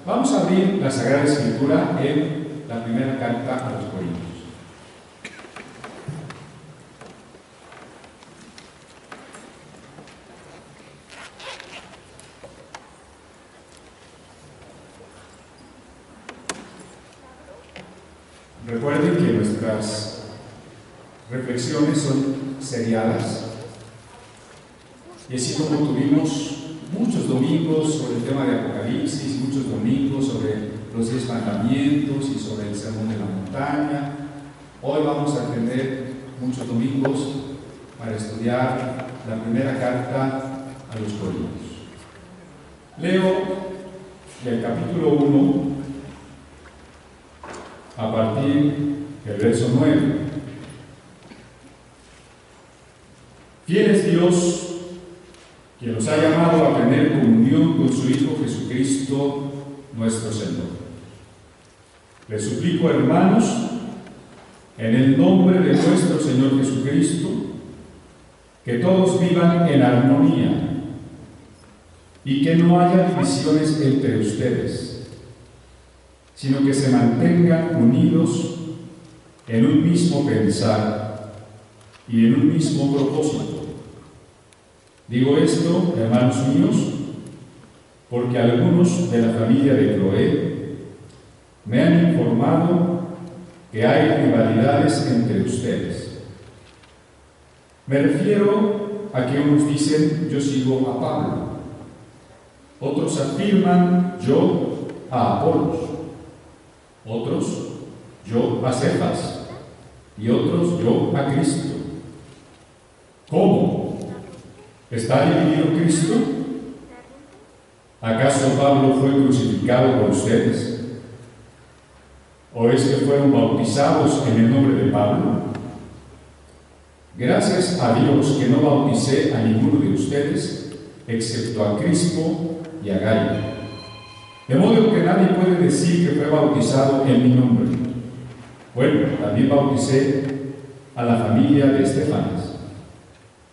Vamos a abrir la Sagrada Escritura en la primera carta a los Corintios. Recuerden que nuestras reflexiones son seriadas, y así como tuvimos muchos domingos sobre el tema de Apocalipsis, muchos domingos sobre los 10 mandamientos y sobre el sermón de la montaña, hoy vamos a tener muchos domingos para estudiar la primera carta a los Corintios. Leo del capítulo 1 a partir del verso 9. Fiel es Dios, quien nos ha llamado a tener comunión con su Hijo Jesucristo, nuestro Señor. Les suplico, hermanos, en el nombre de nuestro Señor Jesucristo, que todos vivan en armonía y que no haya divisiones entre ustedes, sino que se mantengan unidos en un mismo pensar y en un mismo propósito. Digo esto, hermanos míos, porque algunos de la familia de Cloé me han informado que hay rivalidades entre ustedes. Me refiero a que unos dicen, yo sigo a Pablo, otros afirman, yo a Apolos, otros, yo a Cefas, y otros, yo a Cristo. ¿Cómo? ¿Está dividido Cristo? ¿Acaso Pablo fue crucificado por ustedes? ¿O es que fueron bautizados en el nombre de Pablo? Gracias a Dios que no bauticé a ninguno de ustedes, excepto a Crispo y a Gayo. De modo que nadie puede decir que fue bautizado en mi nombre. Bueno, también bauticé a la familia de Estefanas.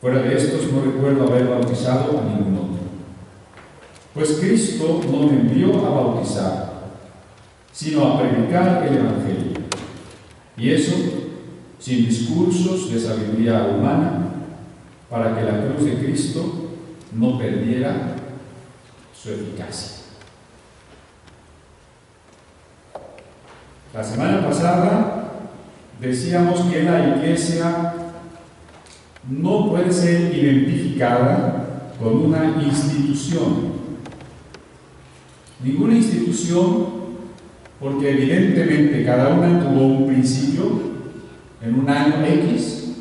Fuera de estos no recuerdo haber bautizado a ningún otro. Pues Cristo no me envió a bautizar, sino a predicar el Evangelio. Y eso sin discursos de sabiduría humana, para que la cruz de Cristo no perdiera su eficacia. La semana pasada decíamos que la Iglesia no puede ser identificada con una institución. Ninguna institución, porque evidentemente cada una tuvo un principio en un año X,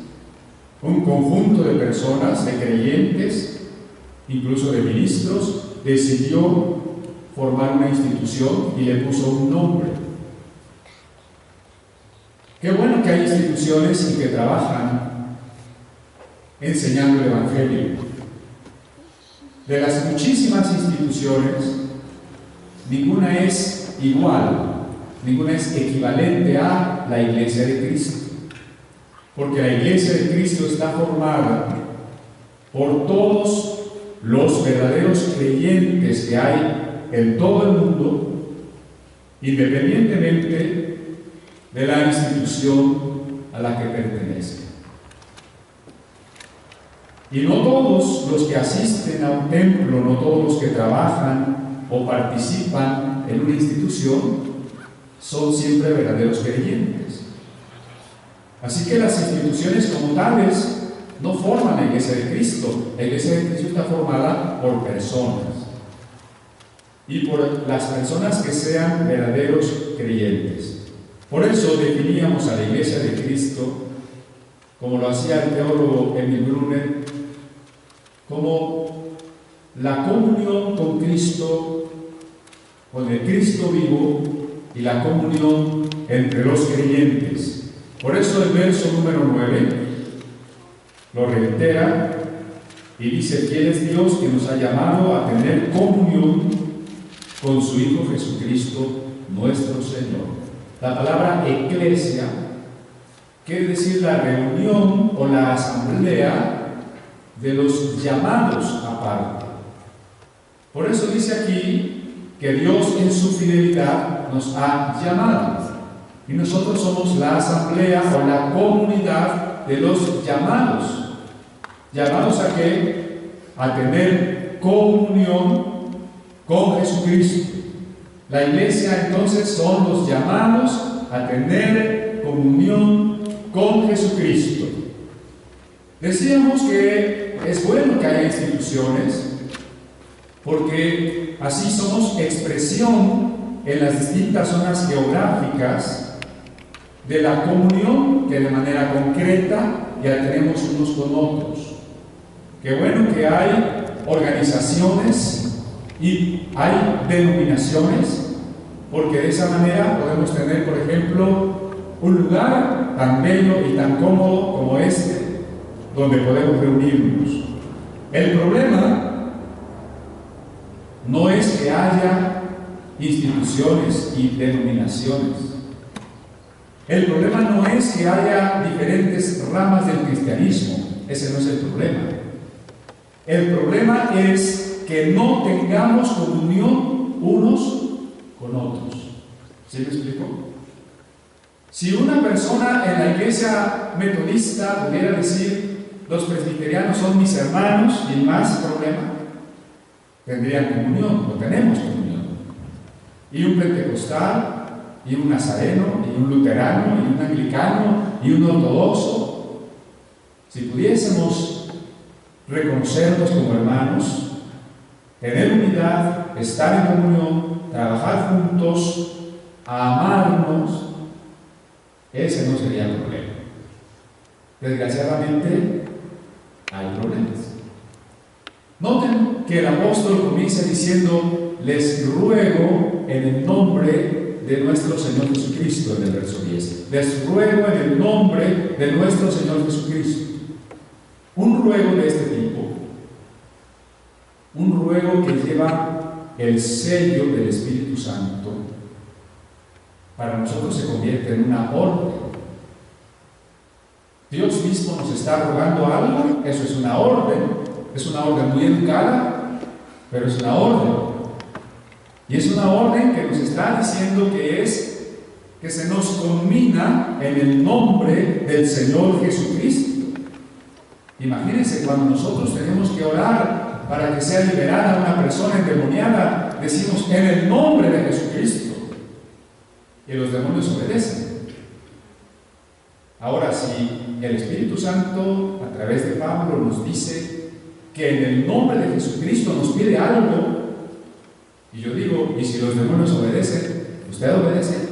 un conjunto de personas, de creyentes, incluso de ministros, decidió formar una institución y le puso un nombre. Qué bueno que hay instituciones y que trabajan enseñando el Evangelio. De las muchísimas instituciones, ninguna es igual, ninguna es equivalente a la Iglesia de Cristo, porque la Iglesia de Cristo está formada por todos los verdaderos creyentes que hay en todo el mundo, independientemente de la institución a la que pertenece. Y no todos los que asisten a un templo, no todos los que trabajan o participan en una institución son siempre verdaderos creyentes. Así que las instituciones como tales no forman la Iglesia de Cristo. La Iglesia de Cristo está formada por personas, y por las personas que sean verdaderos creyentes. Por eso definíamos a la Iglesia de Cristo, como lo hacía el teólogo Emil Brunner, como la comunión con Cristo, con el Cristo vivo, y la comunión entre los creyentes. Por eso el verso número 9 lo reitera y dice: fiel es Dios que nos ha llamado a tener comunión con su Hijo Jesucristo, nuestro Señor. La palabra eclesia quiere decir la reunión o la asamblea de los llamados aparte. Por eso dice aquí que Dios en su fidelidad nos ha llamado. Y nosotros somos la asamblea o la comunidad de los llamados. ¿Llamados a qué? A tener comunión con Jesucristo. La iglesia entonces son los llamados a tener comunión con Jesucristo. Decíamos que es bueno que haya instituciones, porque así somos expresión en las distintas zonas geográficas de la comunión que de manera concreta ya tenemos unos con otros. Qué bueno que hay organizaciones y hay denominaciones, porque de esa manera podemos tener, por ejemplo, un lugar tan bello y tan cómodo como este, donde podemos reunirnos. El problema no es que haya instituciones y denominaciones. El problema no es que haya diferentes ramas del cristianismo. Ese no es el problema. El problema es que no tengamos comunión unos con otros. ¿Sí me explico? Si una persona en la iglesia metodista pudiera decir: los presbiterianos son mis hermanos, y más problema, tendrían comunión, o tenemos comunión. Y un pentecostal, y un nazareno, y un luterano, y un anglicano, y un ortodoxo, si pudiésemos reconocernos como hermanos, tener unidad, estar en comunión, trabajar juntos, amarnos, ese no sería el problema. Desgraciadamente, hay problemas. Noten que el apóstol comienza diciendo: les ruego en el nombre de nuestro Señor Jesucristo, en el verso 10. Les ruego en el nombre de nuestro Señor Jesucristo. Un ruego de este tipo, un ruego que lleva el sello del Espíritu Santo, para nosotros se convierte en una orden. Dios mismo nos está rogando algo, eso es una orden muy educada, pero es una orden. Y es una orden que nos está diciendo que se nos conmina en el nombre del Señor Jesucristo. Imagínense, cuando nosotros tenemos que orar para que sea liberada una persona endemoniada, decimos: en el nombre de Jesucristo. Y los demonios obedecen. Ahora, si el Espíritu Santo, a través de Pablo, nos dice que en el nombre de Jesucristo nos pide algo, y yo digo: ¿y si los demonios obedecen? ¿Usted obedece?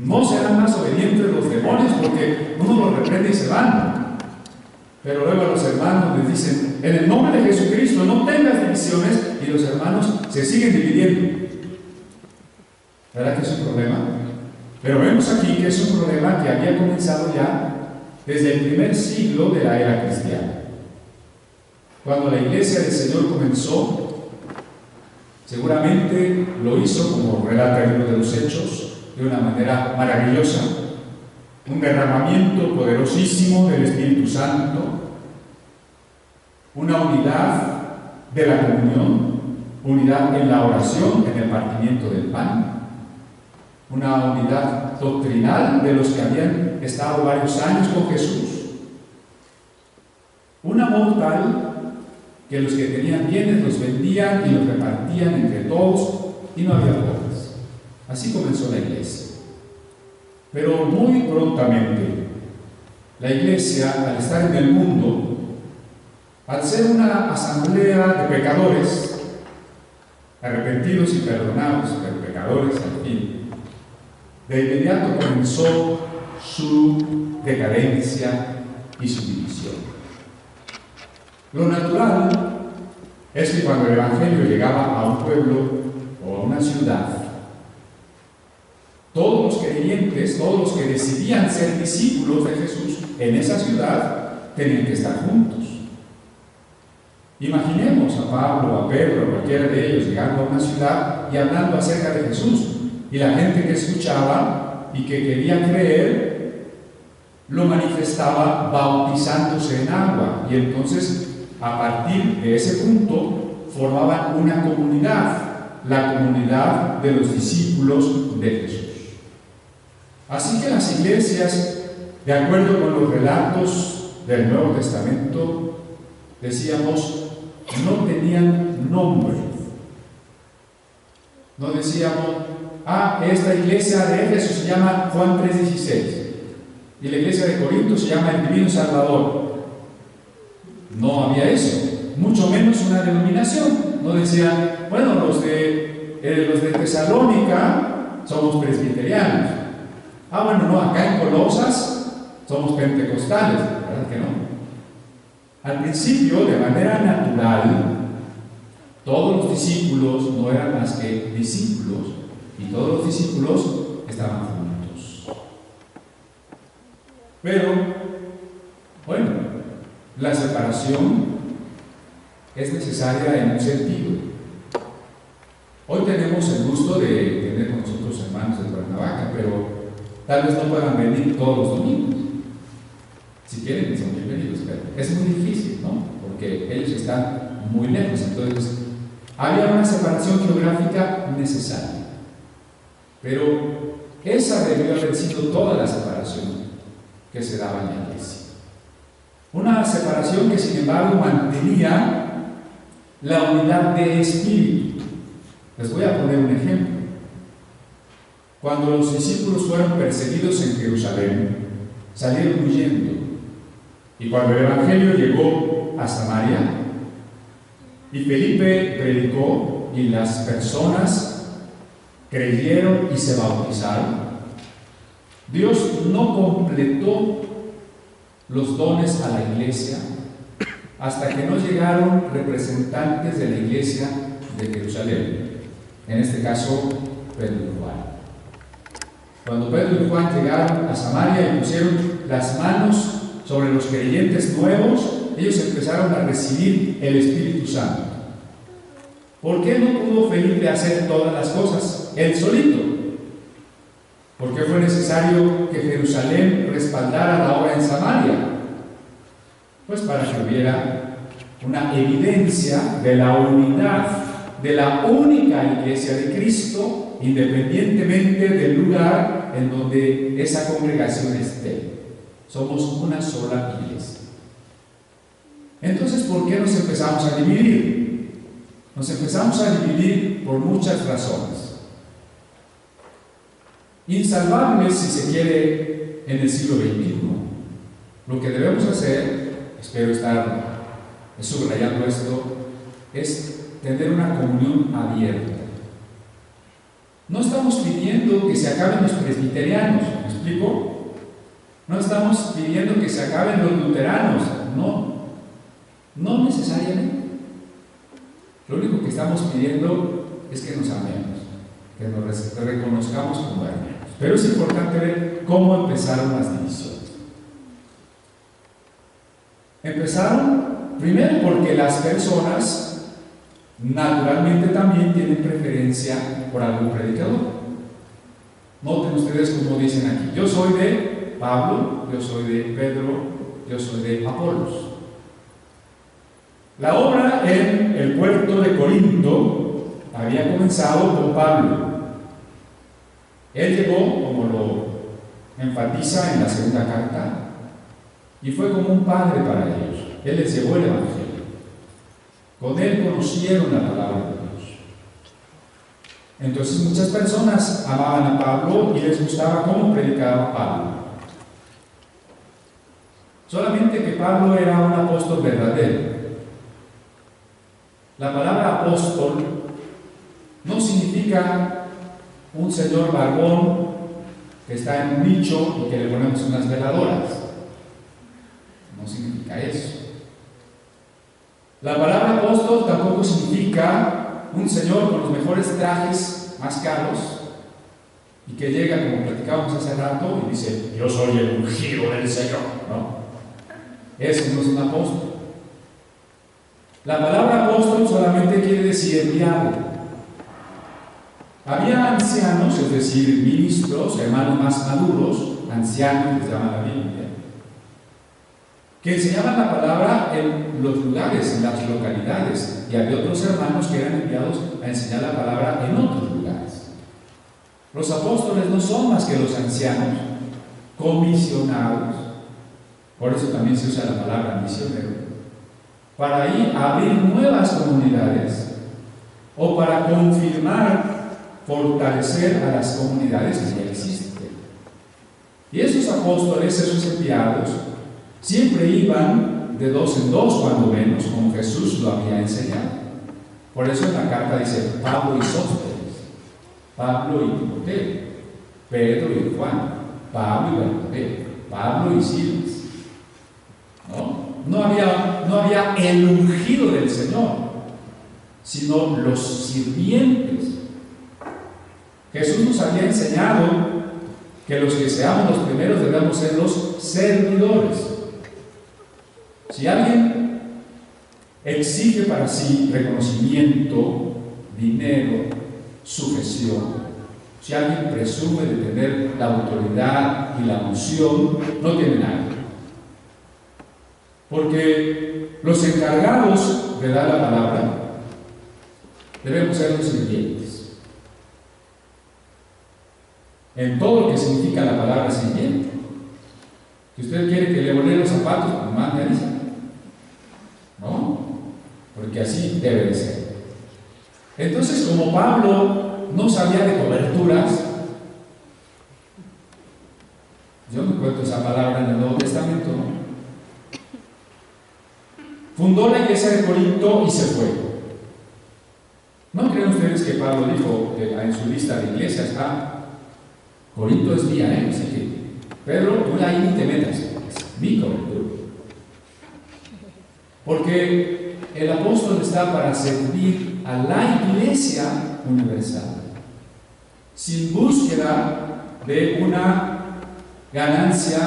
No serán más obedientes los demonios, porque uno los reprende y se van. Pero luego a los hermanos les dicen: en el nombre de Jesucristo no tengas divisiones, y los hermanos se siguen dividiendo. ¿Verdad que es un problema? Pero vemos aquí que es un problema que había comenzado ya desde el primer siglo de la era cristiana. Cuando la iglesia del Señor comenzó, seguramente lo hizo, como relata el libro de los Hechos, de una manera maravillosa. Un derramamiento poderosísimo del Espíritu Santo, una unidad de la comunión, unidad en la oración, en el partimiento del pan, una unidad doctrinal de los que habían estado varios años con Jesús, un amor tal que los que tenían bienes los vendían y los repartían entre todos, y no había pobres. Así comenzó la iglesia. Pero muy prontamente la iglesia, al estar en el mundo, al ser una asamblea de pecadores, arrepentidos y perdonados, pero pecadores al fin, de inmediato comenzó su decadencia y su división. Lo natural es que cuando el Evangelio llegaba a un pueblo o a una ciudad, todos los creyentes, todos los que decidían ser discípulos de Jesús en esa ciudad, tenían que estar juntos. Imaginemos a Pablo, a Pedro, a cualquiera de ellos llegando a una ciudad y hablando acerca de Jesús, y la gente que escuchaba y que quería creer lo manifestaba bautizándose en agua. Y entonces, a partir de ese punto, formaban una comunidad, la comunidad de los discípulos de Jesús. Así que las iglesias, de acuerdo con los relatos del Nuevo Testamento, decíamos, no tenían nombre. No decíamos, esta iglesia de Éfeso se llama Juan 3:16 y la iglesia de Corinto se llama el Divino Salvador. No había eso, mucho menos una denominación. No decían, bueno, los de Tesalónica somos presbiterianos. Bueno, no, acá en Colosas somos pentecostales, ¿verdad que no? Al principio, de manera natural, todos los discípulos no eran más que discípulos y todos los discípulos estaban juntos. Pero, bueno, la separación es necesaria en un sentido. Hoy tenemos el gusto de tener con nosotros hermanos de Cuernavaca, pero tal vez no puedan venir todos los domingos. Si quieren, son bienvenidos, pero es muy difícil, ¿no? Porque ellos están muy lejos. Entonces, había una separación geográfica necesaria. Pero esa debió haber sido toda la separación que se daba en la iglesia. Una separación que, sin embargo, mantenía la unidad de espíritu. Les voy a poner un ejemplo. Cuando los discípulos fueron perseguidos en Jerusalén, salieron huyendo. Y cuando el Evangelio llegó a Samaria, y Felipe predicó, y las personas creyeron y se bautizaron, Dios no completó los dones a la iglesia hasta que no llegaron representantes de la iglesia de Jerusalén, en este caso Pedro y Juan. Cuando Pedro y Juan llegaron a Samaria y pusieron las manos sobre los creyentes nuevos, ellos empezaron a recibir el Espíritu Santo. ¿Por qué no pudo Felipe hacer todas las cosas él solito? ¿Por qué fue necesario que Jerusalén respaldara la obra en Samaria? Pues para que hubiera una evidencia de la unidad de la única iglesia de Cristo, independientemente del lugar en donde esa congregación esté. Somos una sola iglesia. Entonces, ¿por qué nos empezamos a dividir? Nos empezamos a dividir por muchas razones. Insalvables, si se quiere, en el siglo XXI. Lo que debemos hacer, espero estar subrayando esto, es tener una comunión abierta. No estamos pidiendo que se acaben los presbiterianos, ¿me explico? No estamos pidiendo que se acaben los luteranos, no necesariamente. Lo único que estamos pidiendo es que nos amemos, que nos reconozcamos como hermanos. Pero es importante ver cómo empezaron las divisiones. Empezaron primero porque las personas naturalmente también tienen preferencia por algún predicador. Noten ustedes cómo dicen aquí: yo soy de Pablo, yo soy de Pedro, yo soy de Apolos. La obra en el puerto de Corinto había comenzado con Pablo. Él llegó, como lo enfatiza en la segunda carta, y fue como un padre para ellos. Él les llevó el Evangelio. Con él conocieron la palabra de Dios. Entonces muchas personas amaban a Pablo y les gustaba cómo predicaba Pablo. Solamente que Pablo era un apóstol verdadero. La palabra apóstol no significa un señor barbón que está en un nicho y que le ponemos unas veladoras. No significa eso. La palabra apóstol tampoco significa un señor con los mejores trajes más caros y que llega, como platicábamos hace rato, y dice: yo soy el ungido del Señor. No, eso no es un apóstol. La palabra apóstol solamente quiere decir enviado. Había ancianos, es decir, ministros, hermanos más maduros, ancianos les llama la Biblia, que enseñaban la palabra en los lugares, en las localidades, y había otros hermanos que eran enviados a enseñar la palabra en otros lugares. Los apóstoles no son más que los ancianos comisionados, por eso también se usa la palabra misionero, para ir a abrir nuevas comunidades o para confirmar, fortalecer a las comunidades que ya existen. Y esos apóstoles, esos enviados, siempre iban de dos en dos, cuando menos, como Jesús lo había enseñado. Por eso en la carta dice Pablo y Sóstenes, Pablo y Timoteo, Pedro y Juan, Pablo y Bernabé, Pablo y Silas. No había el ungido del Señor, sino los sirvientes. Jesús nos había enseñado que los que seamos los primeros debemos ser los servidores. Si alguien exige para sí reconocimiento, dinero, sujeción, si alguien presume de tener la autoridad y la unción, no tiene nada. Porque los encargados de dar la palabra debemos ser los sirvientes. En todo lo que significa la palabra sirviente. Si usted quiere que le volé los zapatos, pues más me avisa. ¿No? Porque así debe de ser. Entonces, como Pablo no sabía de coberturas, yo me encuentro esa palabra en el Nuevo Testamento, ¿no? Fundó la iglesia de Corinto y se fue. ¿No creen ustedes que Pablo dijo en su lista de iglesias, Corinto es mía, así que, Pedro, tú ahí ni te metas, es mi cobertura? Porque el apóstol está para servir a la iglesia universal, sin búsqueda de una ganancia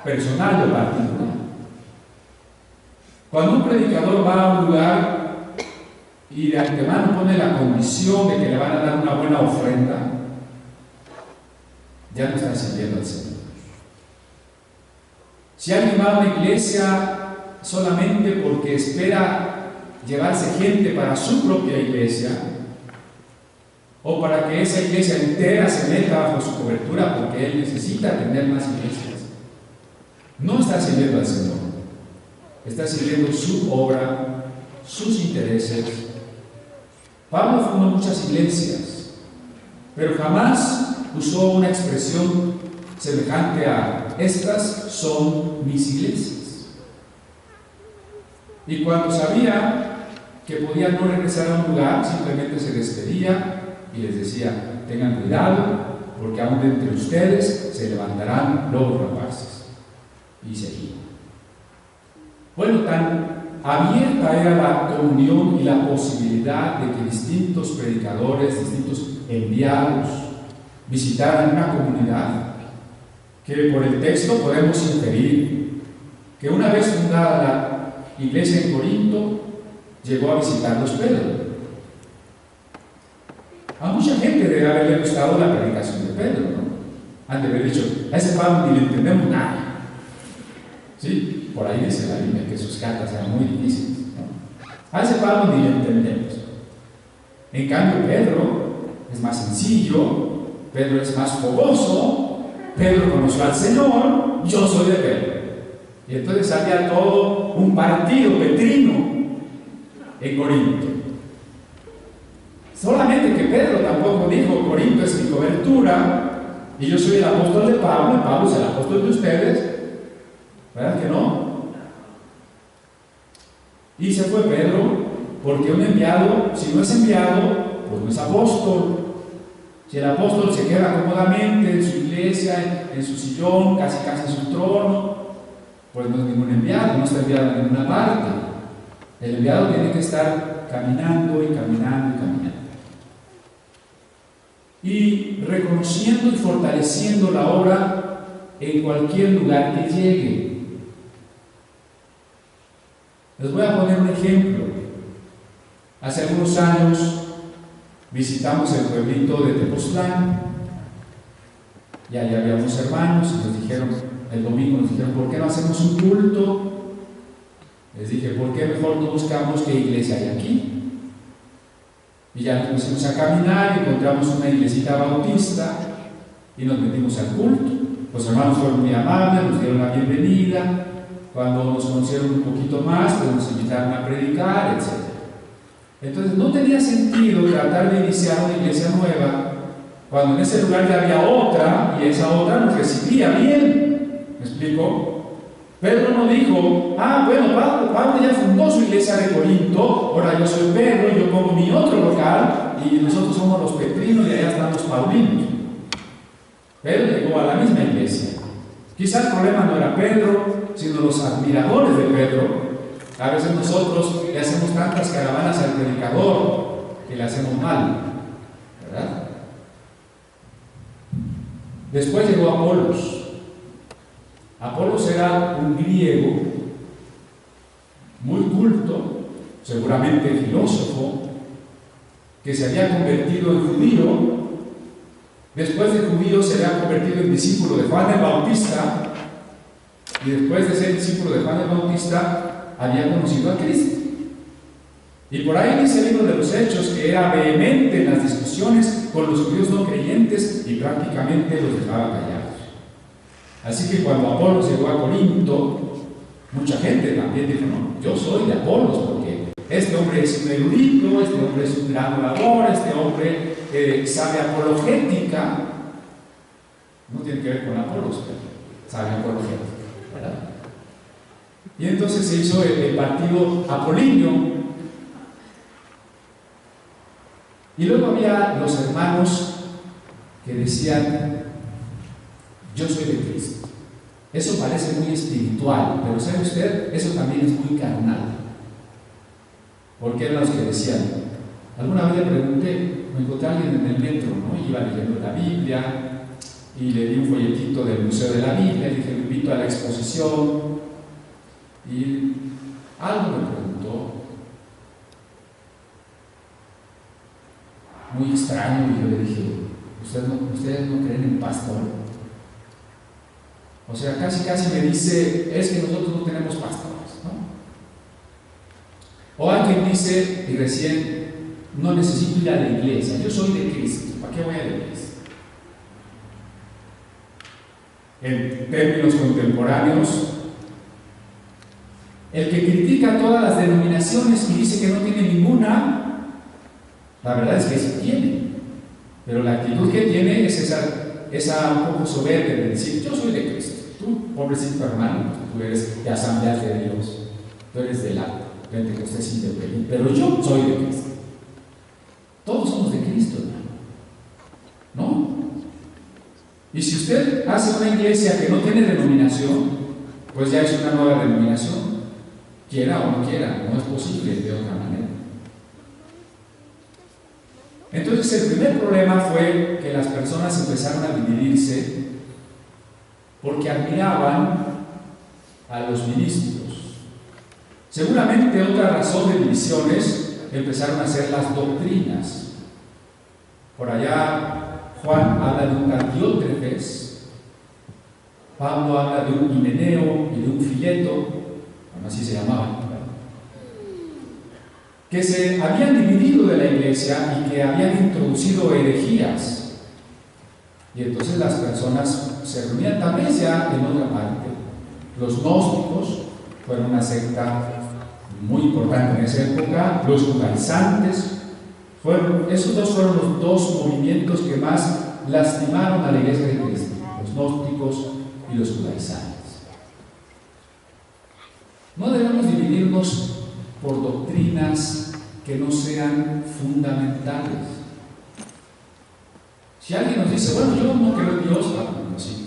personal o particular. Cuando un predicador va a un lugar y de antemano pone la condición de que le van a dar una buena ofrenda, ya no está sirviendo al Señor. Si alguien va a una iglesia solamente porque espera llevarse gente para su propia iglesia, o para que esa iglesia entera se meta bajo su cobertura porque él necesita tener más iglesias, no está sirviendo al Señor. Está sirviendo su obra, sus intereses. Pablo fundó muchas iglesias, pero jamás usó una expresión semejante a estas son mis iglesias. Y cuando sabía que podía no regresar a un lugar, simplemente se despedía y les decía: tengan cuidado, porque aún de entre ustedes se levantarán lobos rapaces. Y seguía. Bueno, tan abierta era la comunión y la posibilidad de que distintos predicadores, distintos enviados visitaran una comunidad, que por el texto podemos inferir que una vez fundada la iglesia en Corinto, llegó a visitarlos Pedro. A mucha gente debe haberle gustado la predicación de Pedro, ¿no? Han de haber dicho: a ese Pablo ni le entendemos nada. ¿Sí? Por ahí dice la Biblia que sus cartas eran muy difíciles, ¿no? A ese Pablo ni le entendemos. En cambio, Pedro es más sencillo, Pedro es más fogoso, Pedro conoció al Señor, yo soy de Pedro. Y entonces había todo un partido petrino en Corinto. Solamente que Pedro tampoco dijo: Corinto es mi cobertura y yo soy el apóstol de Pablo y Pablo es el apóstol de ustedes. ¿Verdad que no? Y se fue Pedro, porque un enviado, si no es enviado, pues no es apóstol. Si el apóstol se queda cómodamente en su iglesia, en su sillón, casi en su trono, pues no es ningún enviado, no está enviado en ninguna parte. El enviado tiene que estar caminando y caminando y caminando. Y reconociendo y fortaleciendo la obra en cualquier lugar que llegue. Les voy a poner un ejemplo. Hace algunos años visitamos el pueblito de Tepoztlán y allá había unos hermanos y nos dijeron: el domingo nos dijeron, ¿por qué no hacemos un culto? Les dije, ¿por qué mejor no buscamos qué iglesia hay aquí? Y ya nos pusimos a caminar, encontramos una iglesita bautista y nos metimos al culto. Los hermanos fueron muy amables, nos dieron la bienvenida. Cuando nos conocieron un poquito más, pues nos invitaron a predicar, etc. Entonces no tenía sentido tratar de iniciar una iglesia nueva cuando en ese lugar ya había otra y esa otra nos recibía bien. ¿Me explico? Pedro no dijo, bueno, Pablo ya fundó su iglesia de Corinto, ahora yo soy Pedro, yo pongo mi otro local y nosotros somos los petrinos y allá están los paulinos. Pedro llegó a la misma iglesia. Quizás el problema no era Pedro, sino los admiradores de Pedro. A veces nosotros le hacemos tantas caravanas al predicador que le hacemos mal, ¿verdad? Después llegó Apolos. Apolos era un griego muy culto, seguramente filósofo, que se había convertido en judío. Después de judío se había convertido en discípulo de Juan el Bautista, y después de ser discípulo de Juan el Bautista había conocido a Cristo. Y por ahí dice el libro de los Hechos que era vehemente en las discusiones con los judíos no creyentes y prácticamente los dejaba callados. Así que cuando Apolos llegó a Corinto, mucha gente también dijo, no, yo soy de Apolos, porque este hombre es un erudito, este hombre es un gran orador, este hombre sabe apologética. No tiene que ver con Apolos, pero sabe apologética, ¿verdad? Y entonces se hizo el partido apolíneo. Y luego había los hermanos que decían, yo soy de Cristo. Eso parece muy espiritual, pero ¿sabe usted? Eso también es muy carnal. Porque eran los que decían, alguna vez le pregunté, me encontré a alguien en el metro, ¿no? Iba leyendo la Biblia y le di un folletito del Museo de la Biblia, le dije, lo invito a la exposición, y algo me preguntó, muy extraño, y yo le dije, ¿ustedes no creen en pastor? O sea, casi me dice, es que nosotros no tenemos pastores, ¿no? O alguien dice, y recién, no necesito ir a la iglesia, yo soy de Cristo, ¿para qué voy a la iglesia? En términos contemporáneos, el que critica todas las denominaciones y dice que no tiene ninguna, la verdad es que sí tiene, pero la actitud que tiene es esa un poco soberbia de decir, yo soy de Cristo. Tú, pobrecito hermano, tú eres de Asambleas de Dios, tú eres del alto, Pentecostés independiente, pero yo soy de Cristo. Todos somos de Cristo, hermano, ¿no? Y si usted hace una iglesia que no tiene denominación, pues ya es una nueva denominación, quiera o no quiera, no es posible de otra manera. Entonces el primer problema fue que las personas empezaron a dividirse porque admiraban a los ministros. Seguramente otra razón de divisiones empezaron a ser las doctrinas. Por allá Juan habla de un Diótrefes, Pablo habla de un Himeneo y de un Fileto, así se llamaban, que se habían dividido de la iglesia y que habían introducido herejías. Y entonces las personas se reunían también ya en otra parte. Los gnósticos fueron una secta muy importante en esa época, los judaizantes, esos dos fueron los dos movimientos que más lastimaron a la iglesia de Cristo, los gnósticos y los judaizantes. No debemos dividirnos por doctrinas que no sean fundamentales. Si alguien nos dice, bueno, yo no creo en Dios, bueno, sí,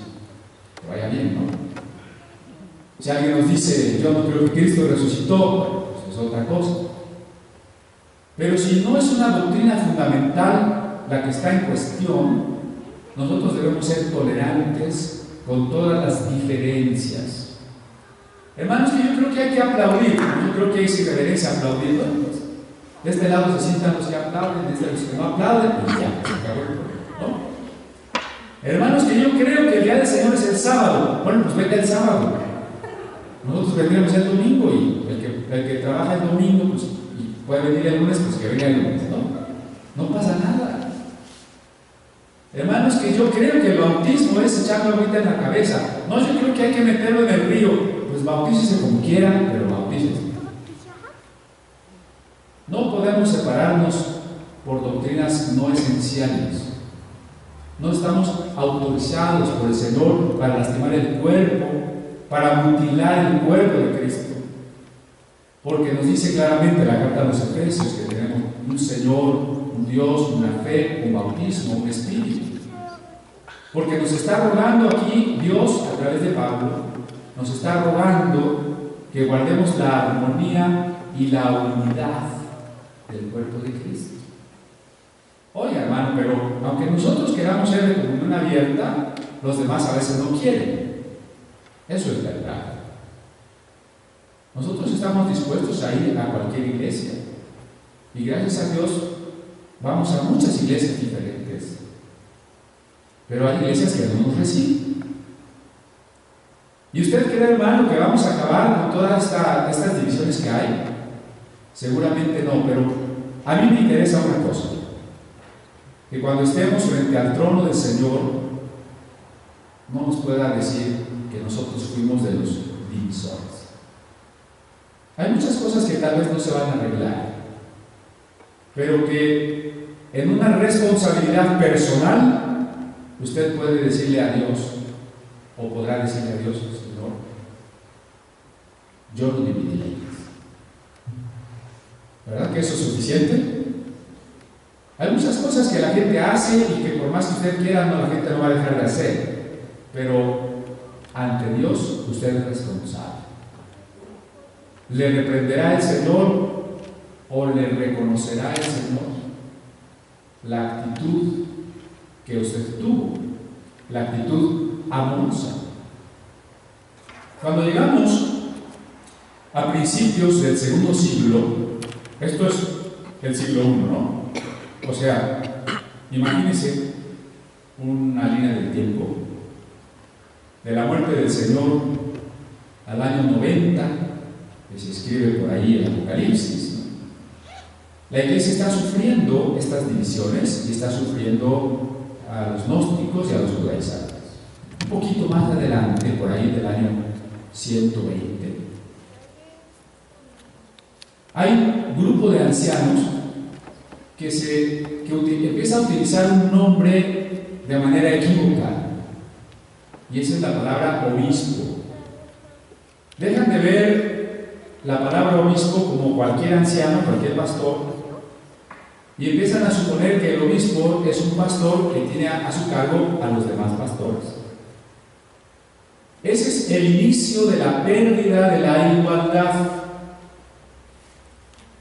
que vaya bien, ¿no? Si alguien nos dice, yo no creo que Cristo resucitó, bueno, pues es otra cosa. Pero si no es una doctrina fundamental la que está en cuestión, nosotros debemos ser tolerantes con todas las diferencias. Hermanos, yo creo que hay que aplaudir, yo creo que es irreverencia aplaudir. Bueno, pues, de este lado se sientan los que aplauden, de este lado los que no aplauden, y ya, se acabó el problema, ¿no? Hermanos, que yo creo que el día del Señor es el sábado. Bueno, pues venga el sábado. Nosotros vendríamos el domingo y el que trabaja el domingo, pues, y puede venir el lunes, pues que venga el lunes, ¿no? No pasa nada. Hermanos, que yo creo que el bautismo es echarlo ahorita en la cabeza. No, yo creo que hay que meterlo en el río. Pues bautícese como quieran, pero bautícese. No podemos separarnos por doctrinas no esenciales. No estamos autorizados por el Señor para lastimar el cuerpo, para mutilar el cuerpo de Cristo. Porque nos dice claramente la carta a los Efesios que tenemos un Señor, un Dios, una fe, un bautismo, un espíritu. Porque nos está rogando aquí Dios, a través de Pablo, nos está rogando que guardemos la armonía y la unidad del cuerpo de Cristo. Oiga, hermano, pero aunque nosotros queramos ser de comunión abierta, los demás a veces no quieren. Eso es verdad. Nosotros estamos dispuestos a ir a cualquier iglesia. Y gracias a Dios vamos a muchas iglesias diferentes. Pero hay iglesias que no nos reciben. ¿Y usted cree, hermano, que vamos a acabar con todas estas divisiones que hay? Seguramente no, pero a mí me interesa una cosa. Que cuando estemos frente al trono del Señor, no nos pueda decir que nosotros fuimos de los divisores. Hay muchas cosas que tal vez no se van a arreglar, pero que en una responsabilidad personal, usted puede decirle a Dios, o podrá decirle a Dios, Señor, yo no dividí la iglesia. ¿Verdad que eso es suficiente? Hay muchas cosas que la gente hace y que por más que usted quiera, la gente no va a dejar de hacer. Pero ante Dios, usted es responsable. ¿Le reprenderá el Señor o le reconocerá el Señor la actitud que usted tuvo? La actitud amorosa. Cuando llegamos a principios del segundo siglo, esto es el siglo I, ¿no? O sea, imagínense una línea del tiempo de la muerte del Señor al año 90, que se escribe por ahí el Apocalipsis, ¿no? La iglesia está sufriendo estas divisiones y está sufriendo a los gnósticos y a los judaizantes. Un poquito más adelante, por ahí del año 120, hay un grupo de ancianos que empieza a utilizar un nombre de manera equivocada, y esa es la palabra obispo. Dejan de ver la palabra obispo como cualquier anciano, cualquier pastor, y empiezan a suponer que el obispo es un pastor que tiene a su cargo a los demás pastores. Ese es el inicio de la pérdida de la igualdad.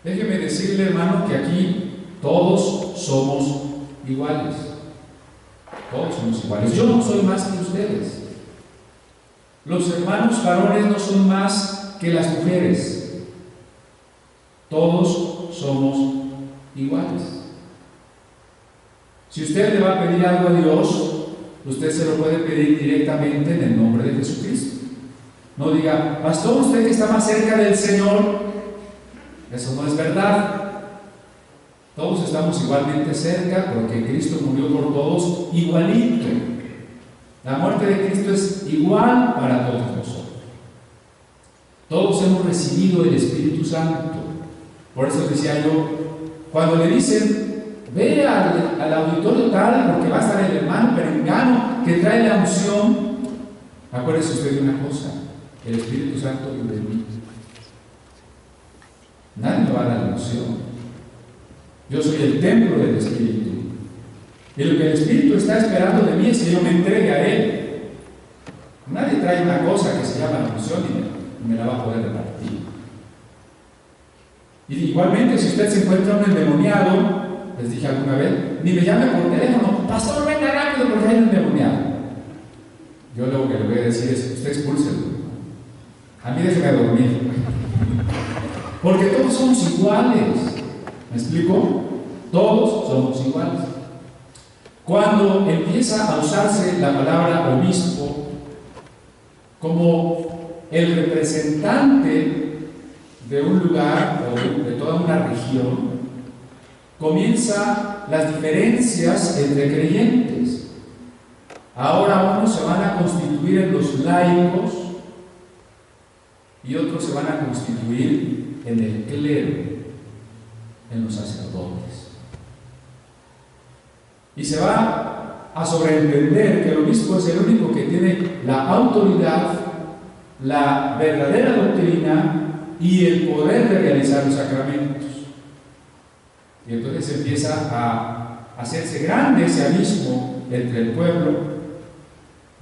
Déjeme decirle, hermano, que aquí todos somos iguales. Todos somos iguales. Yo no soy más que ustedes. Los hermanos varones no son más que las mujeres. Todos somos iguales. Si usted le va a pedir algo a Dios, usted se lo puede pedir directamente en el nombre de Jesucristo. No diga, pastor, usted que está más cerca del Señor. Eso no es verdad. Todos estamos igualmente cerca porque Cristo murió por todos igualito. La muerte de Cristo es igual para todos nosotros. Todos hemos recibido el Espíritu Santo. Por eso decía yo, cuando le dicen, ve al auditorio tal porque va a estar el hermano perengano que trae la unción, acuérdese usted de una cosa, el Espíritu Santo vive en mí. Nadie me va a dar la unción. Yo soy el templo del Espíritu. Y lo que el Espíritu está esperando de mí es que yo me entregue a Él. Nadie trae una cosa que se llama la unción y me la va a poder repartir. Y igualmente, si usted se encuentra un endemoniado, les dije alguna vez, ni me llame por teléfono, pastor, venga rápido porque hay un endemoniado. Yo lo que le voy a decir es, usted expúlselo. A mí déjeme dormir. Porque todos somos iguales. ¿Me explico? Todos somos iguales. Cuando empieza a usarse la palabra obispo como el representante de un lugar o de toda una región, comienzan las diferencias entre creyentes. Ahora unos se van a constituir en los laicos y otros se van a constituir en el clero, en los sacerdotes. Y se va a sobreentender que el obispo es el único que tiene la autoridad, la verdadera doctrina y el poder de realizar los sacramentos. Y entonces empieza a hacerse grande ese abismo entre el pueblo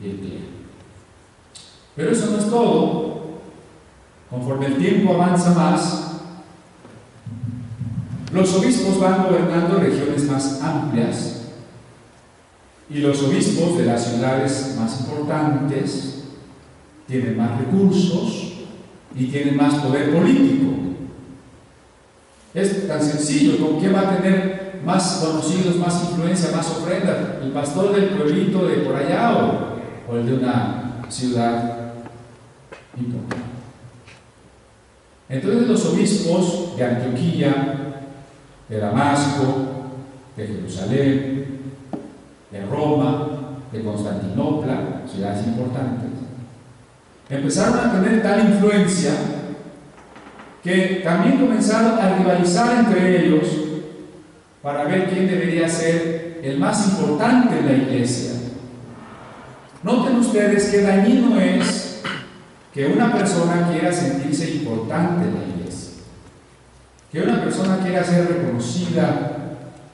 y el clero. Pero eso no es todo. Conforme el tiempo avanza más, los obispos van gobernando regiones más amplias y los obispos de las ciudades más importantes tienen más recursos y tienen más poder político. Es tan sencillo, ¿con quién va a tener más conocidos, más influencia, más ofrenda? ¿El pastor del pueblito de por allá o el de una ciudad importante? Entonces los obispos de Antioquía, de Damasco, de Jerusalén, de Roma, de Constantinopla, ciudades importantes, empezaron a tener tal influencia que también comenzaron a rivalizar entre ellos para ver quién debería ser el más importante en la iglesia. Noten ustedes qué dañino es que una persona quiera sentirse importante en la iglesia, que una persona quiera ser reconocida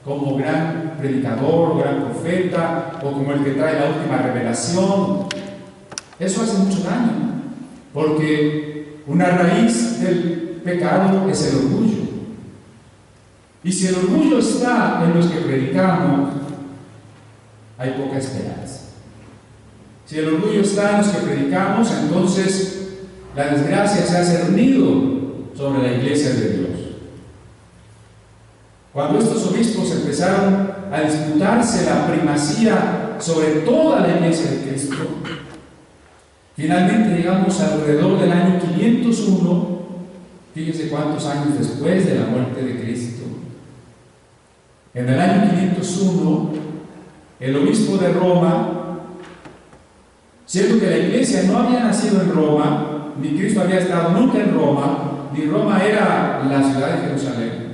como gran predicador, gran profeta, o como el que trae la última revelación. Eso hace mucho daño, porque una raíz del pecado es el orgullo. Y si el orgullo está en los que predicamos, hay poca esperanza. Si el orgullo está en los que predicamos, entonces la desgracia se ha cernido sobre la iglesia de Dios. Cuando estos obispos empezaron a disputarse la primacía sobre toda la iglesia de Cristo, finalmente llegamos alrededor del año 501, fíjense cuántos años después de la muerte de Cristo. En el año 501, el obispo de Roma, siendo que la iglesia no había nacido en Roma, ni Cristo había estado nunca en Roma, ni Roma era la ciudad de Jerusalén,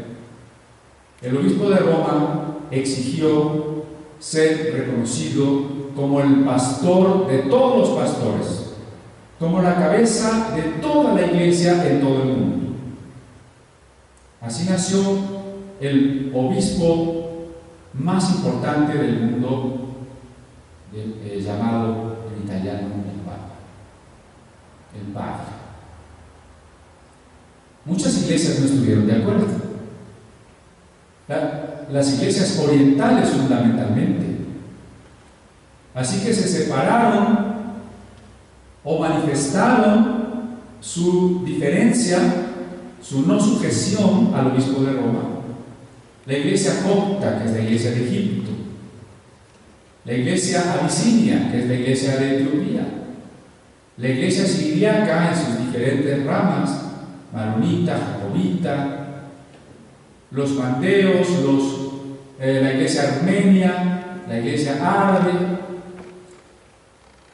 el obispo de Roma exigió ser reconocido como el pastor de todos los pastores, como la cabeza de toda la iglesia en todo el mundo. Así nació el obispo más importante del mundo, llamado en italiano el Papa. Muchas iglesias no estuvieron de acuerdo. Las iglesias orientales fundamentalmente. Así que se separaron o manifestaron su diferencia, su no sujeción al obispo de Roma. La iglesia copta, que es la iglesia de Egipto, la iglesia abisinia, que es la iglesia de Etiopía, la iglesia siriaca en sus diferentes ramas, maronita, jacobita, los mandeos, la iglesia armenia, la iglesia árabe,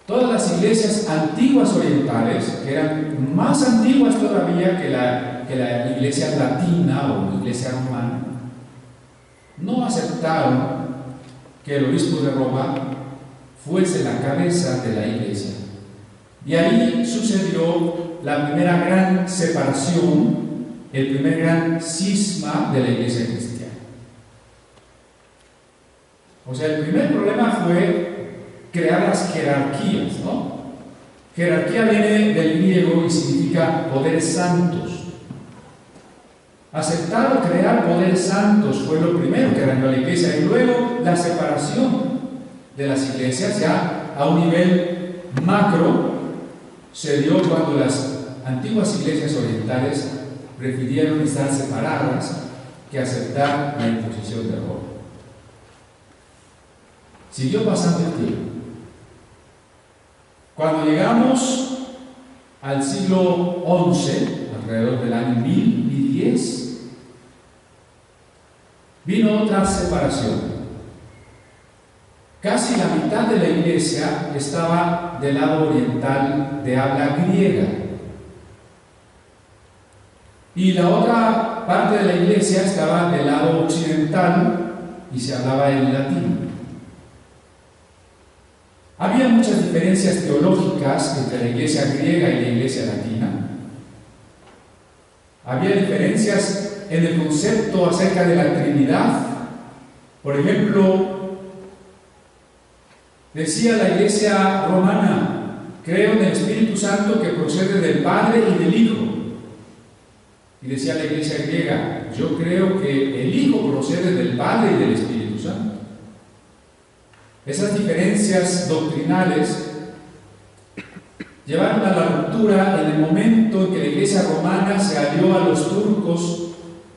todas las iglesias antiguas orientales, que eran más antiguas todavía que la iglesia latina o la iglesia romana, no aceptaron que el obispo de Roma fuese la cabeza de la iglesia. Y ahí sucedió la primera gran separación, el primer gran cisma de la iglesia cristiana. O sea, el primer problema fue crear las jerarquías, ¿no? Jerarquía viene del griego y significa poderes santos. Aceptar o crear poderes santos fue lo primero que dañó a la iglesia, y luego la separación de las iglesias ya a un nivel macro se dio cuando las antiguas iglesias orientales prefirieron estar separadas que aceptar la imposición de Roma. Siguió pasando el tiempo. Cuando llegamos al siglo XI, alrededor del año 1010, vino otra separación. Casi la mitad de la iglesia estaba del lado oriental de habla griega y la otra parte de la iglesia estaba del lado occidental y se hablaba en latín. Había muchas diferencias teológicas entre la iglesia griega y la iglesia latina. Había diferencias en el concepto acerca de la Trinidad. Por ejemplo, decía la iglesia romana: creo en el Espíritu Santo que procede del Padre y del Hijo. Y decía la iglesia griega: yo creo que el Hijo procede del Padre y del Espíritu Santo. Esas diferencias doctrinales llevaron a la ruptura en el momento en que la iglesia romana se alió a los turcos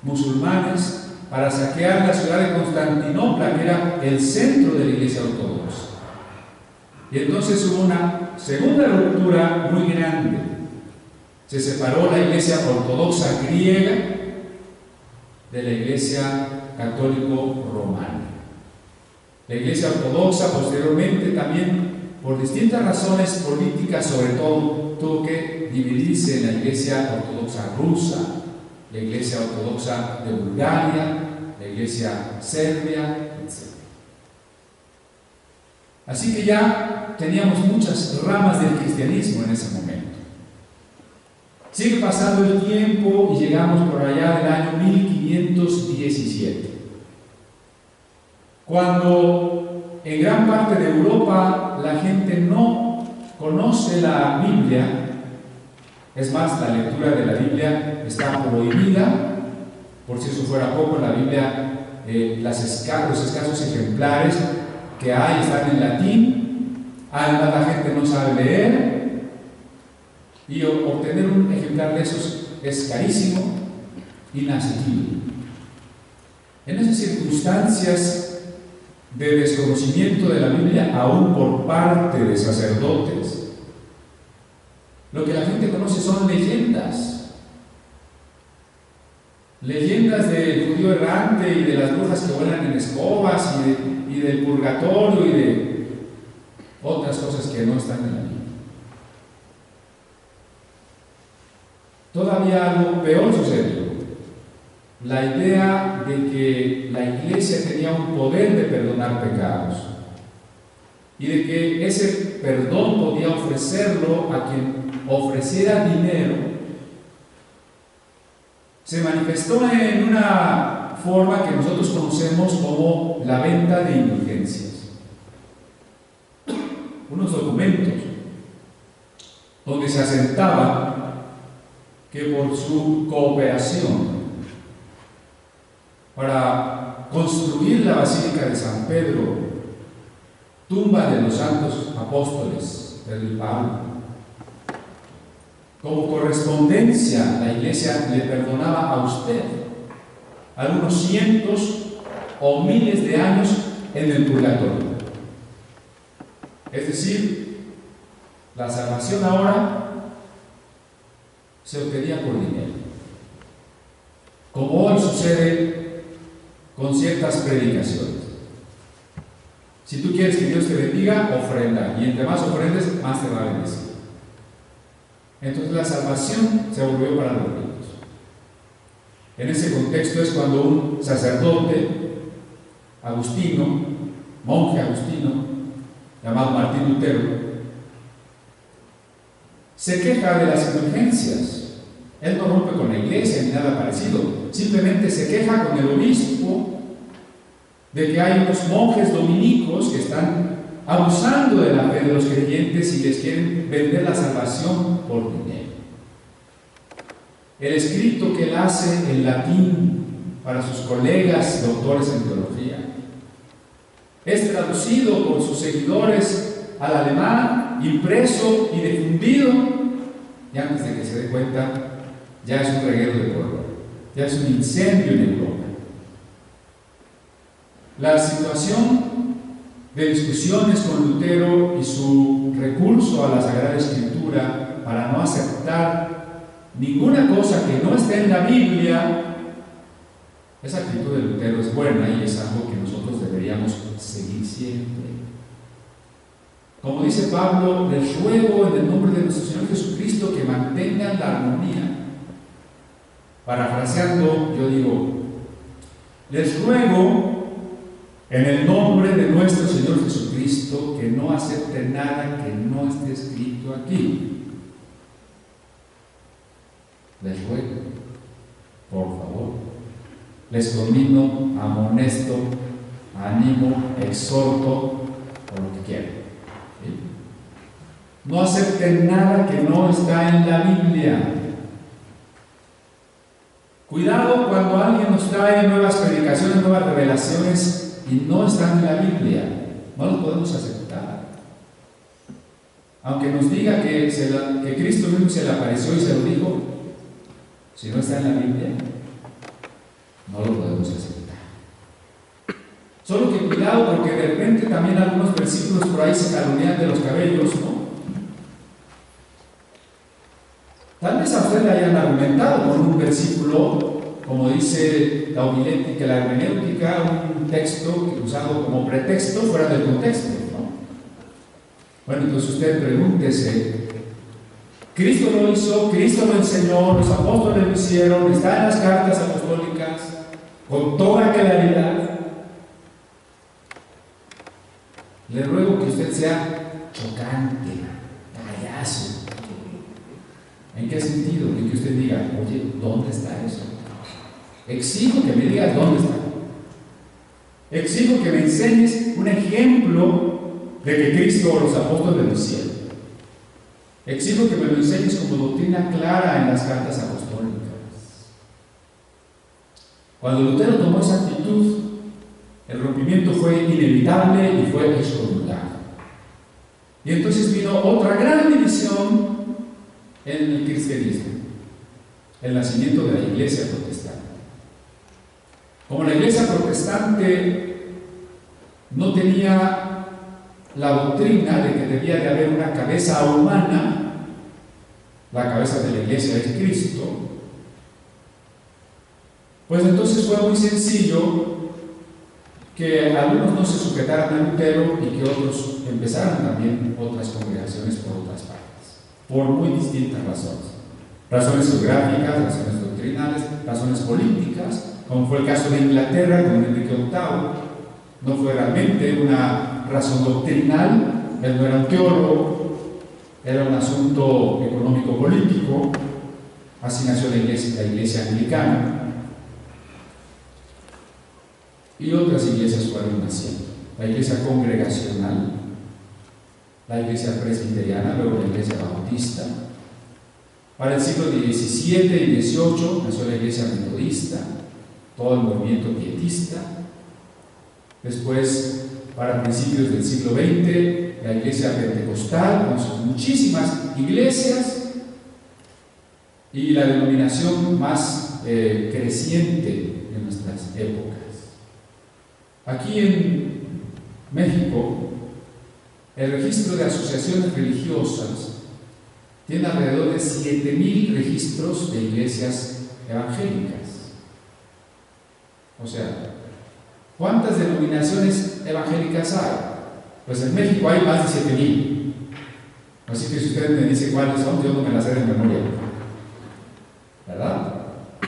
musulmanes para saquear la ciudad de Constantinopla, que era el centro de la iglesia ortodoxa. Y entonces hubo una segunda ruptura muy grande. Se separó la iglesia ortodoxa griega de la iglesia católico romana. La iglesia ortodoxa posteriormente también, por distintas razones políticas sobre todo, tuvo que dividirse en la iglesia ortodoxa rusa, la iglesia ortodoxa de Bulgaria, la iglesia serbia, etc. Así que ya teníamos muchas ramas del cristianismo en ese momento. Sigue pasando el tiempo y llegamos por allá del año 1517. Cuando en gran parte de Europa la gente no conoce la Biblia, es más, la lectura de la Biblia está prohibida. Por si eso fuera poco, la Biblia, los escasos ejemplares que hay están en latín. Además, la gente no sabe leer y obtener un ejemplar de esos es carísimo, inaccesible. En esas circunstancias de desconocimiento de la Biblia, aún por parte de sacerdotes, lo que la gente conoce son leyendas. Leyendas del judío errante y de las brujas que vuelan en escobas y del purgatorio y de otras cosas que no están en la Biblia. Todavía algo peor sucedió. La idea de que la iglesia tenía un poder de perdonar pecados y de que ese perdón podía ofrecerlo a quien ofreciera dinero, se manifestó en una forma que nosotros conocemos como la venta de indulgencias. Unos documentos donde se asentaba que por su cooperación para construir la Basílica de San Pedro, tumba de los santos apóstoles del Pablo, como correspondencia la iglesia le perdonaba a usted algunos cientos o miles de años en el purgatorio. Es decir, la salvación ahora se obtenía por dinero, como hoy sucede con ciertas predicaciones. Si tú quieres que Dios te bendiga, ofrenda, y entre más ofrendes, más te va a bendecir. Entonces la salvación se volvió para los ricos. En ese contexto es cuando un sacerdote agustino, monje agustino, llamado Martín Lutero, se queja de las indulgencias. Él no rompe con la iglesia ni nada parecido, simplemente se queja con el obispo de que hay unos monjes dominicos que están abusando de la fe de los creyentes y les quieren vender la salvación por dinero. El escrito que él hace en latín para sus colegas doctores en teología es traducido por sus seguidores al alemán, impreso y difundido, y antes de que se dé cuenta, ya es un reguero de polvo, ya es un incendio en Europa. La situación de discusiones con Lutero y su recurso a la Sagrada Escritura para no aceptar ninguna cosa que no esté en la Biblia, esa actitud de Lutero es buena y es algo que nosotros deberíamos seguir siempre. Como dice Pablo, les ruego en el nombre de nuestro Señor Jesucristo que mantengan la armonía. Parafraseando, yo digo, les ruego en el nombre de nuestro Señor Jesucristo que no acepten nada que no esté escrito aquí. Les ruego, por favor, les conmino, amonesto, animo, exhorto, por lo que quieran. ¿Sí? No acepten nada que no está en la Biblia. Cuidado cuando alguien nos trae nuevas predicaciones, nuevas revelaciones y no están en la Biblia. No los podemos aceptar. Aunque nos diga que Cristo mismo se le apareció y se lo dijo, si no está en la Biblia, no lo podemos aceptar. Solo que cuidado, porque de repente también algunos versículos por ahí se calumnian de los cabellos, ¿no? Tal vez a usted le hayan argumentado con un versículo, como dice la homilética, la hermenéutica, un texto usado como pretexto fuera del contexto, ¿no? Bueno, entonces usted pregúntese, Cristo lo hizo, Cristo lo enseñó, los apóstoles lo hicieron, está en las cartas apostólicas, con toda claridad. Le ruego que usted sea chocante, payaso. ¿En qué sentido? En que usted diga, oye, ¿dónde está eso? Exijo que me digas dónde está. Exijo que me enseñes un ejemplo de que Cristo o los apóstoles lo hicieron. Exijo que me lo enseñes como doctrina clara en las cartas apostólicas. Cuando Lutero tomó esa actitud, el rompimiento fue inevitable y fue excomulgado. Y entonces vino otra gran división en el cristianismo, el nacimiento de la Iglesia protestante. Como la Iglesia protestante no tenía la doctrina de que debía de haber una cabeza humana, la cabeza de la Iglesia es Cristo, pues entonces fue muy sencillo que algunos no se sujetaran a Lutero y que otros empezaran también otras congregaciones por otras partes, por muy distintas razones. Razones geográficas, razones doctrinales, razones políticas, como fue el caso de Inglaterra con Enrique VIII. No fue realmente una razón doctrinal, él no era un teólogo, era un asunto económico-político. Así nació la iglesia anglicana. Y otras iglesias fueron naciendo. La iglesia congregacional, la iglesia presbiteriana, luego la iglesia bautista. Para el siglo XVII y XVIII nació la iglesia metodista, todo el movimiento pietista. Después, para principios del siglo XX, la iglesia pentecostal, con sus muchísimas iglesias, y la denominación más creciente en nuestras épocas. Aquí en México, el registro de asociaciones religiosas tiene alrededor de 7,000 registros de iglesias evangélicas. O sea, ¿cuántas denominaciones evangélicas hay? Pues en México hay más de 7,000. Así que si usted me dice cuáles son, yo no me las sé de memoria. ¿Verdad?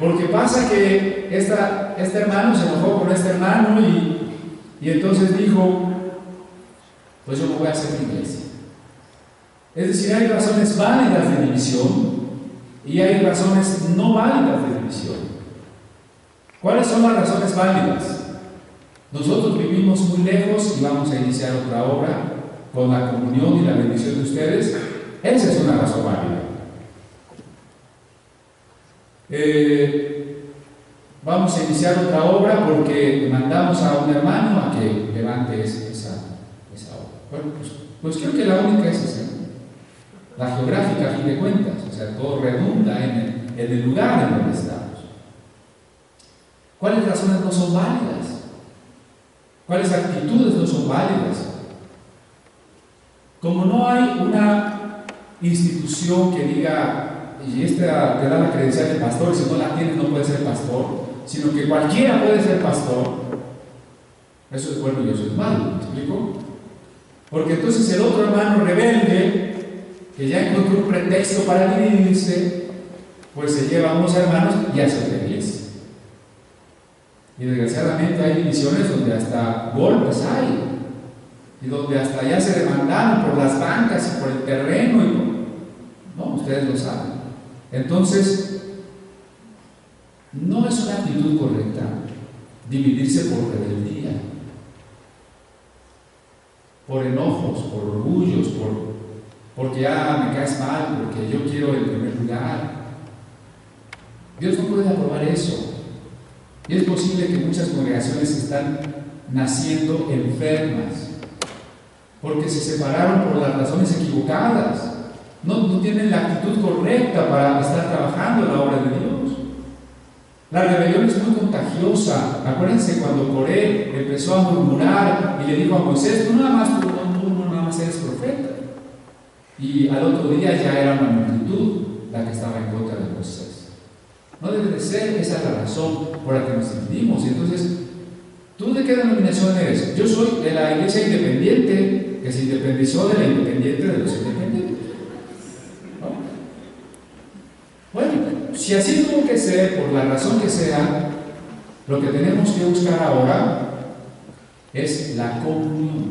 Porque pasa que este hermano se enojó con este hermano y entonces dijo, pues yo me voy a hacer mi iglesia. Es decir, hay razones válidas de división y hay razones no válidas de división. ¿Cuáles son las razones válidas? Nosotros vivimos muy lejos y vamos a iniciar otra obra con la comunión y la bendición de ustedes. Esa es una razón válida. Vamos a iniciar otra obra porque mandamos a un hermano a que levante esa obra. Bueno, pues creo que la única es esa, la geográfica a fin de cuentas, o sea, todo redunda en el lugar en donde estamos. ¿Cuáles razones no son válidas? ¿Cuáles actitudes no son válidas? Como no hay una institución que diga, y esta te da la credencial de pastor, y si no la tienes no puedes ser pastor, sino que cualquiera puede ser pastor, eso es bueno y eso es malo, ¿me explico? Porque entonces el otro hermano rebelde, que ya encontró un pretexto para dividirse, pues se lleva a unos hermanos y hace la iglesia. Y desgraciadamente hay divisiones donde hasta golpes hay, y donde hasta ya se demandaron por las bancas y por el terreno, no, ustedes lo saben. Entonces, no es una actitud correcta dividirse por rebeldía, por enojos, por orgullos, porque ya me caes mal, porque yo quiero el primer lugar. Dios no puede aprobar eso. Y es posible que muchas congregaciones están naciendo enfermas, porque se separaron por las razones equivocadas. No tienen la actitud correcta para estar trabajando en la obra de Dios. La rebelión es muy contagiosa. Acuérdense cuando Coré empezó a murmurar y le dijo a Moisés: tú nada más eres profeta. Y al otro día ya era una multitud la que estaba en contra de Moisés. No debe de ser, esa es la razón por la que nos dividimos. Y entonces, ¿tú de qué denominación eres? Yo soy de la iglesia independiente, que se independizó de la independiente de los independientes. Bueno, si así tuvo que ser, por la razón que sea, lo que tenemos que buscar ahora es la comunión,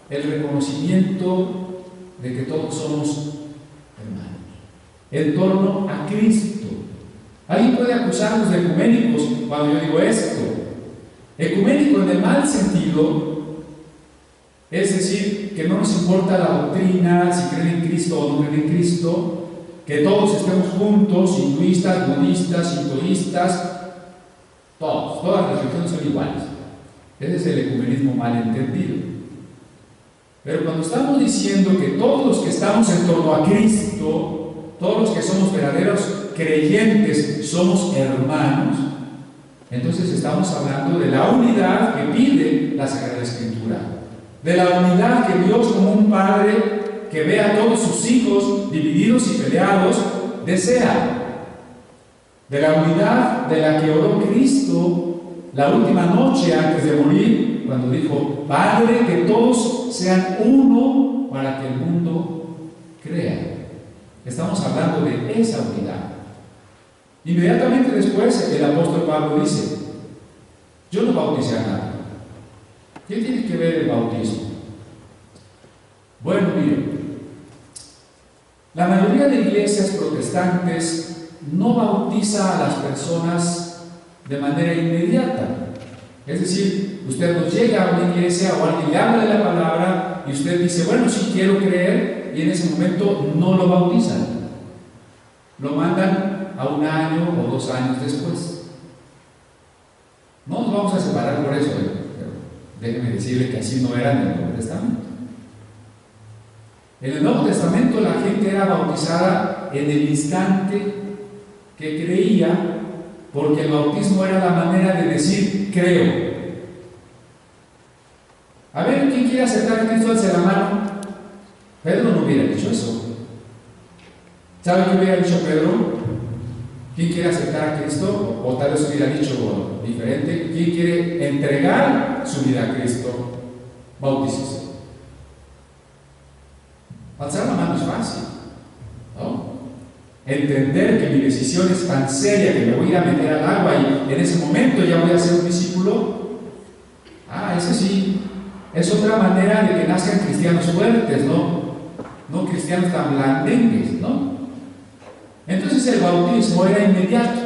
el reconocimiento de que todos somos hermanos, en torno a Cristo. Alguien puede acusarnos de ecuménicos cuando yo digo esto. Ecuménico en el mal sentido, es decir, que no nos importa la doctrina, si creen en Cristo o no creen en Cristo, que todos estemos juntos, hinduistas, budistas, sintoístas, todas las religiones son iguales. Ese es el ecumenismo mal entendido. Pero cuando estamos diciendo que todos los que estamos en torno a Cristo, todos los que somos verdaderos creyentes, somos hermanos, entonces estamos hablando de la unidad que pide la Sagrada Escritura, de la unidad que Dios, como un Padre que ve a todos sus hijos divididos y peleados, desea, de la unidad de la que oró Cristo la última noche antes de morir, cuando dijo: Padre, que todos sean uno para que el mundo crea. Estamos hablando de esa unidad. Inmediatamente después el apóstol Pablo dice: yo no bauticé a nadie. ¿Qué tiene que ver el bautismo? Bueno, miren, la mayoría de iglesias protestantes no bautiza a las personas de manera inmediata. Es decir, usted nos llega a una iglesia o alguien le habla de la palabra y usted dice: bueno, sí quiero creer, y en ese momento no lo bautizan. Lo mandan a 1 año o 2 años después. No nos vamos a separar por eso, pero déjenme decirle que así no era en el Nuevo Testamento. En el Nuevo Testamento la gente era bautizada en el instante que creía, porque el bautismo era la manera de decir: creo. A ver, ¿quién quiere aceptar a Cristo? Alce la mano. Pedro no hubiera dicho eso. ¿Sabe qué hubiera dicho Pedro? ¿Quién quiere aceptar a Cristo? O tal vez hubiera dicho diferente: ¿quién quiere entregar su vida a Cristo? Bautícese. Alzar la mano es fácil, ¿no? Entender que mi decisión es tan seria que me voy a ir a meter al agua y en ese momento ya voy a ser un discípulo. Ese sí, es otra manera de que nazcan cristianos fuertes, no cristianos tan blandengues, ¿no? Entonces el bautismo era inmediato.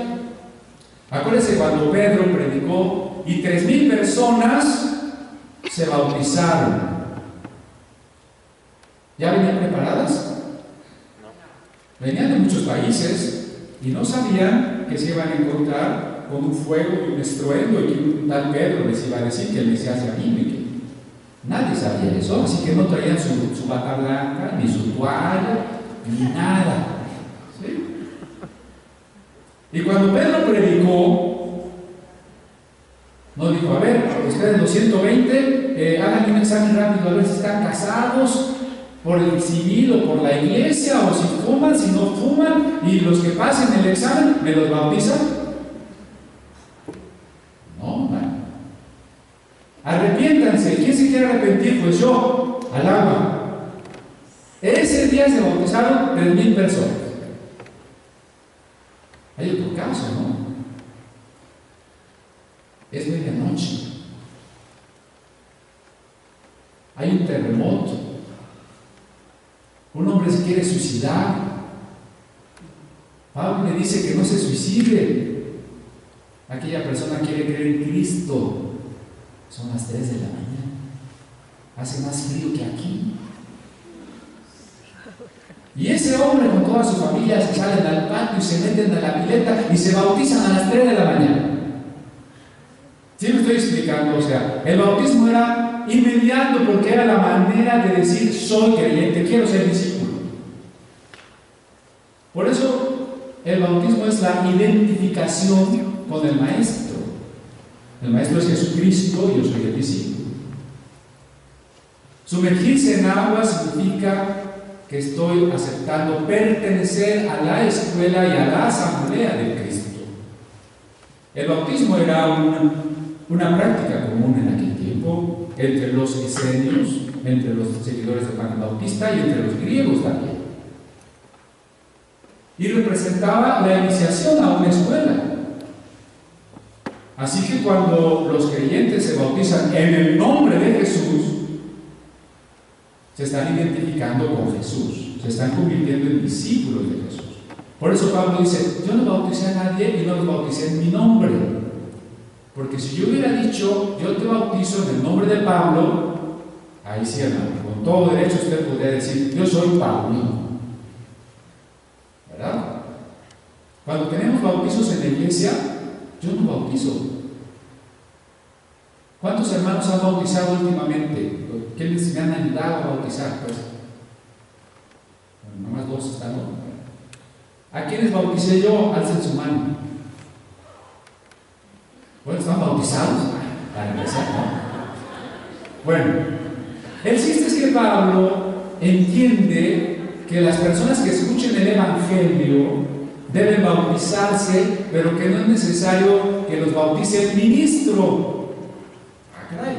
Acuérdense cuando Pedro predicó y 3,000 personas se bautizaron. ¿Ya venían preparadas? Venían de muchos países y no sabían que se iban a encontrar con un fuego y un estruendo y que un tal Pedro les iba a decir que el Mesías ya vino y que nadie sabía eso, así que no traían su bata blanca, ni su toalla, ni nada. ¿Sí? Y cuando Pedro predicó, no dijo: a ver, ustedes los 120, háganle un examen rápido a ver si están casados por el civil o por la iglesia, o si fuman, si no fuman, y los que pasen el examen, ¿me los bautizan? No, man. Arrepiéntanse. ¿Quién se quiere arrepentir? Pues yo, al agua. Ese día se bautizaron 3,000 personas. Hay otro caso, ¿no? Es medianoche. Hay un terremoto. Un hombre se quiere suicidar. Pablo le dice que no se suicide. Aquella persona quiere creer en Cristo. Son las 3 de la mañana. Hace más frío que aquí. Y ese hombre con toda su familia se salen al patio y se meten a la pileta y se bautizan a las 3 de la mañana. ¿Sí me estoy explicando? O sea, el bautismo era inmediato porque era la manera de decir: soy creyente, quiero ser discípulo. Por eso el bautismo es la identificación con el Maestro. El Maestro es Jesucristo y yo soy el discípulo. Sumergirse en agua significa que estoy aceptando pertenecer a la escuela y a la asamblea de Cristo. El bautismo era una práctica común en aquel tiempo entre los esenios, entre los seguidores de Juan el Bautista y entre los griegos también. Y representaba la iniciación a una escuela. Así que cuando los creyentes se bautizan en el nombre de Jesús, se están identificando con Jesús, se están convirtiendo en discípulos de Jesús. Por eso Pablo dice: yo no bauticé a nadie y no los bauticé en mi nombre. Porque si yo hubiera dicho: yo te bautizo en el nombre de Pablo, ahí sí, hermano, con todo derecho usted podría decir: yo soy Paulino. ¿Verdad? Cuando tenemos bautizos en la iglesia, yo no bautizo. ¿Cuántos hermanos han bautizado últimamente? ¿Quiénes me han ayudado a bautizar? Pues, bueno, nomás 2 están. ¿A quiénes bauticé yo? Alcen su mano. Bueno, están bautizados para empezar, ¿no? Bueno, el chiste es que Pablo entiende que las personas que escuchen el Evangelio deben bautizarse, pero que no es necesario que los bautice el ministro. Caray.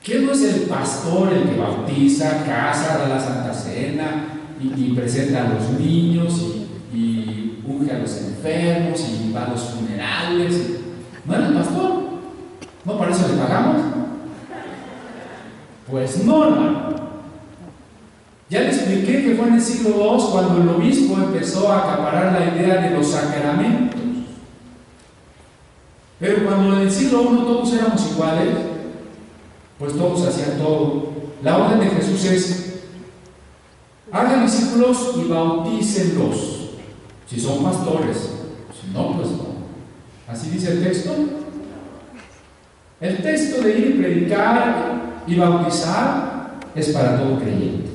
¿Quién no es el pastor el que bautiza, casa, da la Santa Cena y presenta a los niños y unge a los enfermos y va a los funerales? ¿No era el pastor? ¿No para eso le pagamos? Pues no, hermano. Ya le expliqué que fue en el siglo II cuando el obispo empezó a acaparar la idea de los sacramentos. Pero cuando en el siglo I todos éramos iguales, pues todos hacían todo. La orden de Jesús es: hagan discípulos y bautícenlos, si son pastores. Si no, pues no. Así dice el texto. El texto de ir y predicar y bautizar es para todo creyente.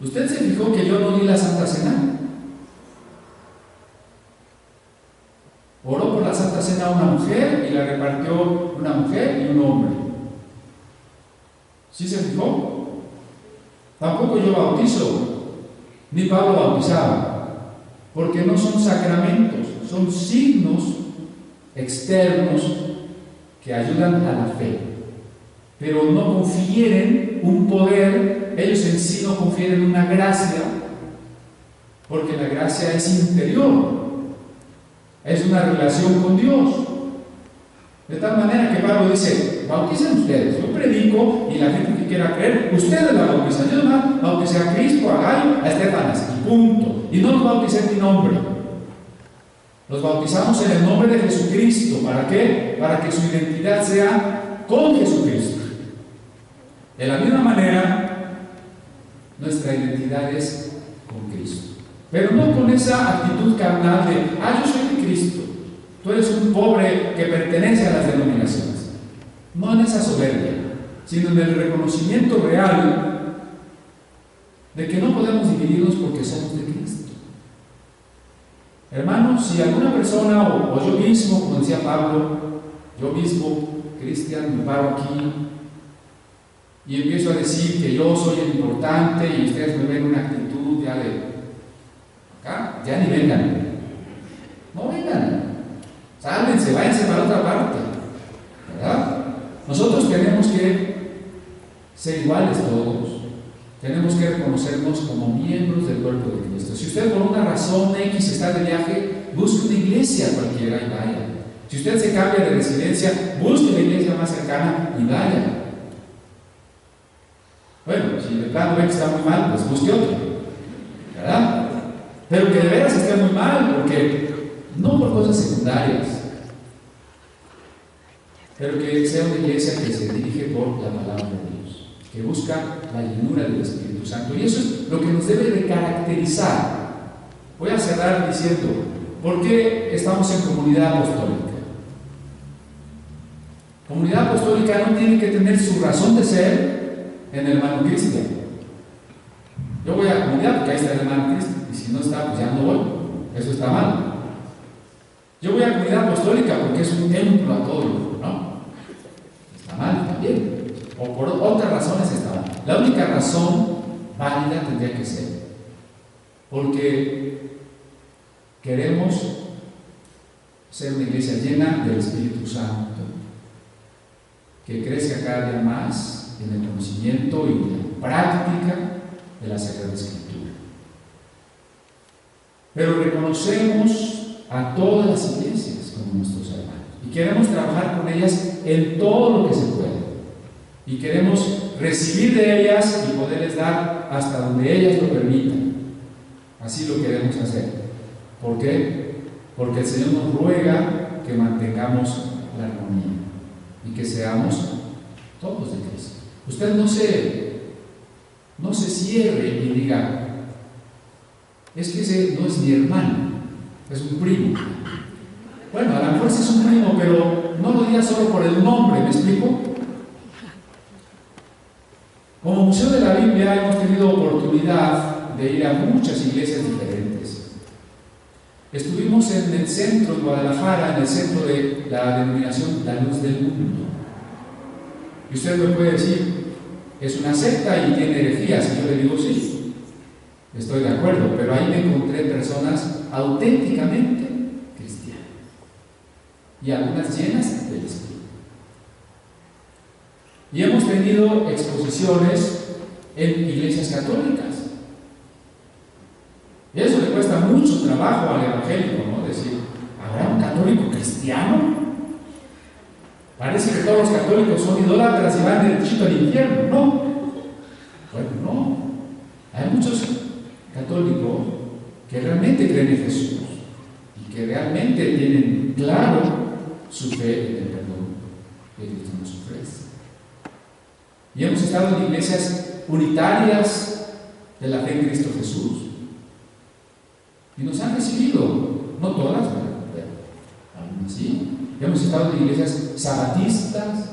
¿Usted se fijó que yo no di la Santa Cena? Oró por la Santa Cena una mujer y la repartió una mujer y un hombre. ¿Sí se fijó? Tampoco yo bautizo, ni Pablo bautizaba, porque no son sacramentos, son signos externos que ayudan a la fe, pero no confieren un poder, ellos en sí no confieren una gracia, porque la gracia es interior. Es una relación con Dios. De tal manera que Pablo dice: bauticen ustedes, yo predico y la gente que quiera creer, ustedes la bautizan. Yo nomás bauticé a Cristo, a Gallo, a Estefanas, y punto. Y no los bauticé en mi nombre. Los bautizamos en el nombre de Jesucristo. ¿Para qué? Para que su identidad sea con Jesucristo. De la misma manera, nuestra identidad es con Cristo. Pero no con esa actitud carnal de: yo soy de Cristo, tú eres un pobre que pertenece a las denominaciones. No en esa soberbia, sino en el reconocimiento real de que no podemos dividirnos porque somos de Cristo. Hermanos, si alguna persona o yo mismo, como decía Pablo, yo mismo Cristian, me paro aquí y empiezo a decir que yo soy el importante y ustedes me ven una actitud ya de acá, ya ni vengan. No vengan. Sálvense, váyanse para otra parte. ¿Verdad? Nosotros tenemos que ser iguales todos. Tenemos que reconocernos como miembros del cuerpo de Cristo. Si usted por una razón X está de viaje, busque una iglesia cualquiera y vaya. Si usted se cambia de residencia, busque la iglesia más cercana y vaya. Bueno, si de plano ve que está muy mal, pues busque otro. ¿Verdad? Pero que de veras esté muy mal, porque no por cosas secundarias, pero que sea una iglesia que se dirige por la palabra de Dios, que busca la llenura del Espíritu Santo. Y eso es lo que nos debe de caracterizar. Voy a cerrar diciendo, ¿por qué estamos en comunidad apostólica? Comunidad apostólica no tiene que tener su razón de ser en el hermano Cristian. Yo voy a la comunidad porque ahí está el hermano Cristian, y si no está, pues ya no voy. Eso está mal. Yo voy a la comunidad apostólica porque es un templo a todo, ¿no? Está mal también. O por otras razones está mal. La única razón válida tendría que ser porque queremos ser una iglesia llena del Espíritu Santo, que crezca cada día más en el conocimiento y en la práctica de la Sagrada Escritura. Pero reconocemos a todas las iglesias como nuestros hermanos y queremos trabajar con ellas en todo lo que se puede y queremos recibir de ellas y poderles dar hasta donde ellas lo permitan. Así lo queremos hacer. ¿Por qué? Porque el Señor nos ruega que mantengamos la armonía y que seamos todos de Cristo. Usted no se cierre y diga, es que ese no es mi hermano, es un primo. Bueno, a lo mejor sí es un primo, pero no lo diga solo por el nombre, ¿me explico? Como Museo de la Biblia hemos tenido oportunidad de ir a muchas iglesias diferentes. Estuvimos en el centro de Guadalajara, en el centro de la denominación La Luz del Mundo. Y usted me puede decir, es una secta y tiene herejías. Y yo le digo, sí, estoy de acuerdo, pero ahí me encontré personas auténticamente cristianas y algunas llenas del Espíritu. Y hemos tenido exposiciones en iglesias católicas. Y eso le cuesta mucho trabajo al evangélico, ¿no? Decir, ¿habrá un católico cristiano? Parece que todos los católicos son idólatras y van derechito al infierno. No. Bueno, no. Hay muchos católicos que realmente creen en Jesús y que realmente tienen claro su fe en el perdón que Cristo nos ofrece. Y hemos estado en iglesias unitarias de la fe en Cristo Jesús y nos han recibido, no todas, pero aún así. Hemos estado en iglesias sabatistas.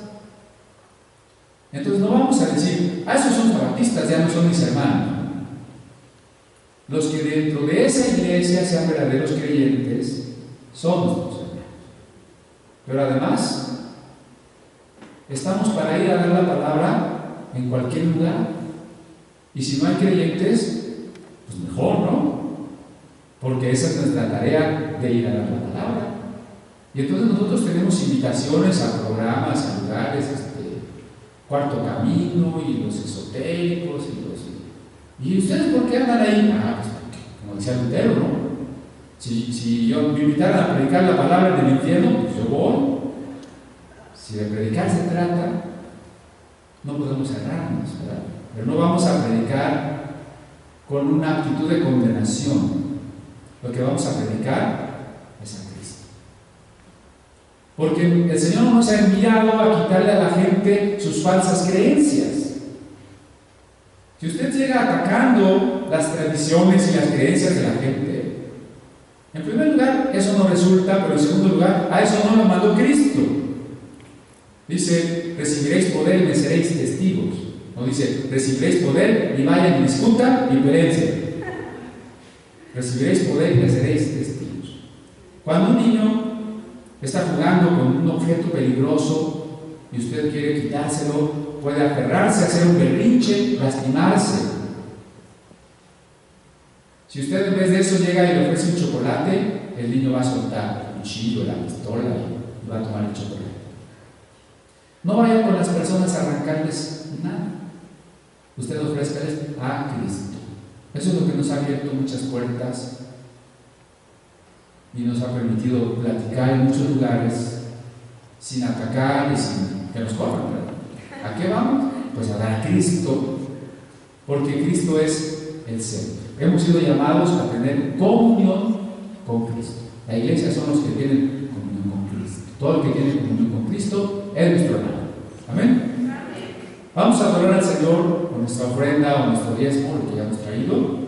Entonces no vamos a decir, esos son sabatistas, ya no son mis hermanos. Los que dentro de esa iglesia sean verdaderos creyentes son nuestros hermanos. Pero además, estamos para ir a dar la palabra en cualquier lugar. Y si no hay creyentes, pues mejor, ¿no? Porque esa es nuestra tarea de ir a dar la palabra. Y entonces nosotros tenemos invitaciones a programas, a lugares, Cuarto Camino y los esotéricos ¿y ustedes por qué andan ahí? Pues porque, como decía Lutero, ¿no? Si yo me invitaran a predicar la palabra del infierno, pues yo voy. Si de predicar se trata, no podemos cerrarnos, ¿verdad? Pero no vamos a predicar con una actitud de condenación. Lo que vamos a predicar es a Cristo. Porque el Señor no nos ha enviado a quitarle a la gente sus falsas creencias. Si usted llega atacando las tradiciones y las creencias de la gente, en primer lugar, eso no resulta, pero en segundo lugar, a eso no lo mandó Cristo. Dice, recibiréis poder y me seréis testigos. No dice, recibiréis poder y vayan y discutan y peleen. Recibiréis poder y me seréis testigos. Cuando un niño está jugando con un objeto peligroso y usted quiere quitárselo, puede aferrarse, hacer un berrinche, lastimarse. Si usted en vez de eso llega y le ofrece un chocolate, el niño va a soltar el cuchillo, la pistola y va a tomar el chocolate. No vaya con las personas a arrancarles nada. Usted ofrézcales a Cristo. Eso es lo que nos ha abierto muchas puertas y nos ha permitido platicar en muchos lugares sin atacar y sin que nos corran. ¿A qué vamos? Pues a dar a Cristo, porque Cristo es el centro. Hemos sido llamados a tener comunión con Cristo. La iglesia son los que tienen comunión con Cristo. Todo el que tiene comunión con Cristo es nuestro hermano. Amén. Vamos a adorar al Señor con nuestra ofrenda o nuestro diezmo, lo que ya hemos traído.